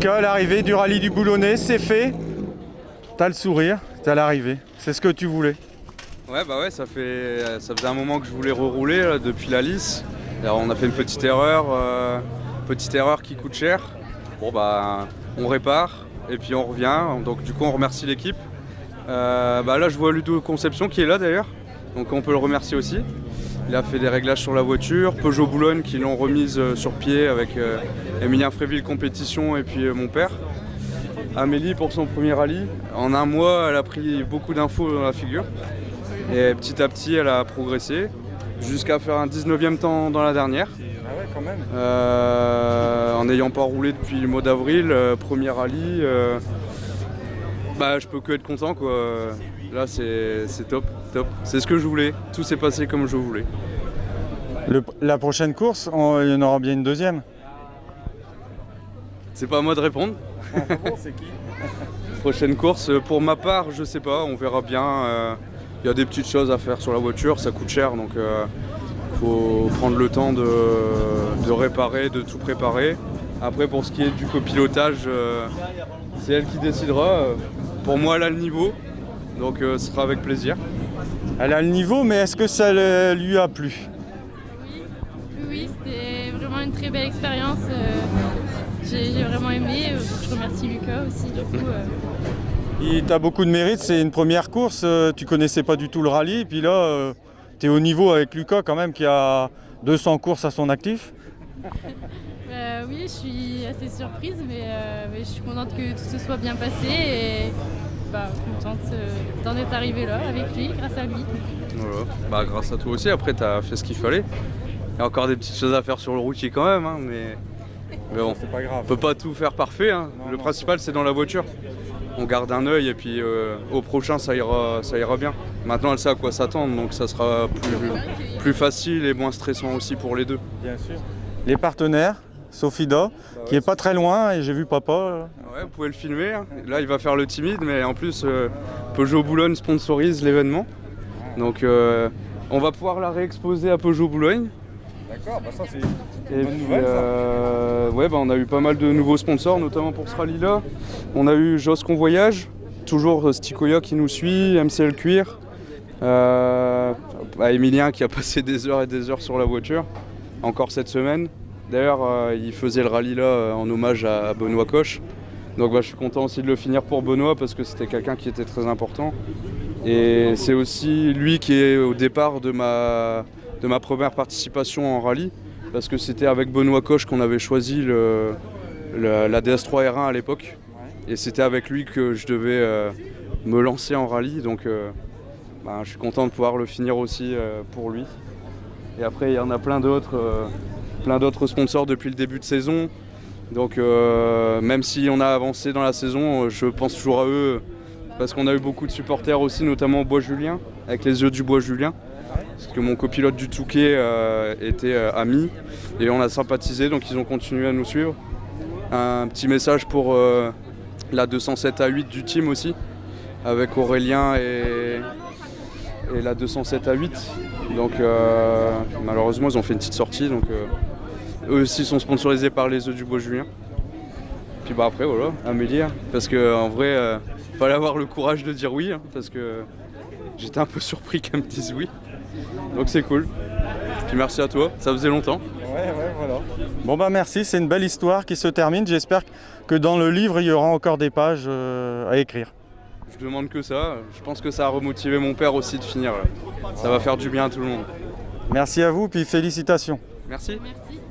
Lucas, l'arrivée du rallye du Boulonnais, c'est fait. T'as le sourire, t'as l'arrivée. C'est ce que tu voulais. Ouais, bah ouais, ça faisait un moment que je voulais rerouler là, depuis la lice. Alors, on a fait une petite erreur qui coûte cher. Bon bah on répare et puis on revient. Donc du coup on remercie l'équipe. Là je vois Ludo Conception qui est là d'ailleurs. Donc on peut le remercier aussi. Il a fait des réglages sur la voiture. Peugeot Boulogne qui l'ont remise sur pied avec Emilien Fréville compétition et puis mon père. Amélie pour son premier rallye. En un mois elle a pris beaucoup d'infos dans la figure. Et petit à petit elle a progressé jusqu'à faire un 19e temps dans la dernière. Ah ouais, quand même. En n'ayant pas roulé depuis le mois d'avril, premier rallye, je peux que être content quoi. Là c'est top. C'est ce que je voulais, tout s'est passé comme je voulais. La prochaine course, il y en aura bien une deuxième. C'est pas à moi de répondre. Bon, c'est qui? Prochaine course, pour ma part, je sais pas, on verra bien. Il y a des petites choses à faire sur la voiture, ça coûte cher donc faut prendre le temps de réparer, de tout préparer. Après pour ce qui est du copilotage, c'est elle qui décidera. Pour moi elle a le niveau, donc ce sera avec plaisir. Elle a le niveau, mais est-ce que ça lui a plu? Oui, c'était vraiment une très belle expérience. J'ai vraiment aimé. Je remercie Lucas aussi du coup. Tu as beaucoup de mérite, c'est une première course, tu connaissais pas du tout le rallye, et puis là tu es au niveau avec Lucas quand même qui a 200 courses à son actif. Oui, je suis assez surprise, mais je suis contente que tout se soit bien passé et contente d'en être arrivée là avec lui, grâce à lui. Voilà. Grâce à toi aussi, après tu as fait ce qu'il fallait. Il y a encore des petites choses à faire sur le routier quand même, hein, mais bon, c'est pas grave. On peut pas tout faire parfait. Hein. Le principal c'est dans la voiture. On garde un œil et puis au prochain ça ira bien. Maintenant elle sait à quoi s'attendre, donc ça sera plus facile et moins stressant aussi pour les deux. Bien sûr. Les partenaires, Sofida, qui est pas très loin et j'ai vu papa. Ouais, vous pouvez le filmer. Hein. Là il va faire le timide, mais en plus Peugeot Boulogne sponsorise l'événement. Donc on va pouvoir la réexposer à Peugeot Boulogne. D'accord, ça c'est une bonne nouvelle ça. On a eu pas mal de nouveaux sponsors, notamment pour ce rallye-là. On a eu Jos Convoyage, toujours Stikoya qui nous suit, MCL Cuir. Emilien qui a passé des heures et des heures sur la voiture, encore cette semaine. D'ailleurs, il faisait le rallye là en hommage à Benoît Coche. Donc je suis content aussi de le finir pour Benoît parce que c'était quelqu'un qui était très important. Et c'est aussi lui qui est au départ de ma première participation en rallye, parce que c'était avec Benoît Coche qu'on avait choisi la DS3 R1 à l'époque. Et c'était avec lui que je devais me lancer en rallye, donc je suis content de pouvoir le finir aussi pour lui. Et après il y en a plein d'autres sponsors depuis le début de saison. Donc même si on a avancé dans la saison, je pense toujours à eux, parce qu'on a eu beaucoup de supporters aussi, notamment au Bois Julien, avec les yeux du Bois Julien. Parce que mon copilote du Touquet était ami et on a sympathisé, donc ils ont continué à nous suivre. Un petit message pour la 207 A8 du team aussi, avec Aurélien et la 207 A8. Donc malheureusement ils ont fait une petite sortie, donc eux aussi sont sponsorisés par les œufs du Bois Julien. Puis après voilà, Amélie, parce qu'en vrai il fallait avoir le courage de dire oui, hein, parce que j'étais un peu surpris qu'elle me dise oui. Donc c'est cool. Puis merci à toi, ça faisait longtemps. Ouais, voilà. Bon merci, c'est une belle histoire qui se termine. J'espère que dans le livre, il y aura encore des pages à écrire. Je demande que ça. Je pense que ça a remotivé mon père aussi de finir. Ça va faire du bien à tout le monde. Merci à vous, puis félicitations. Merci. Merci.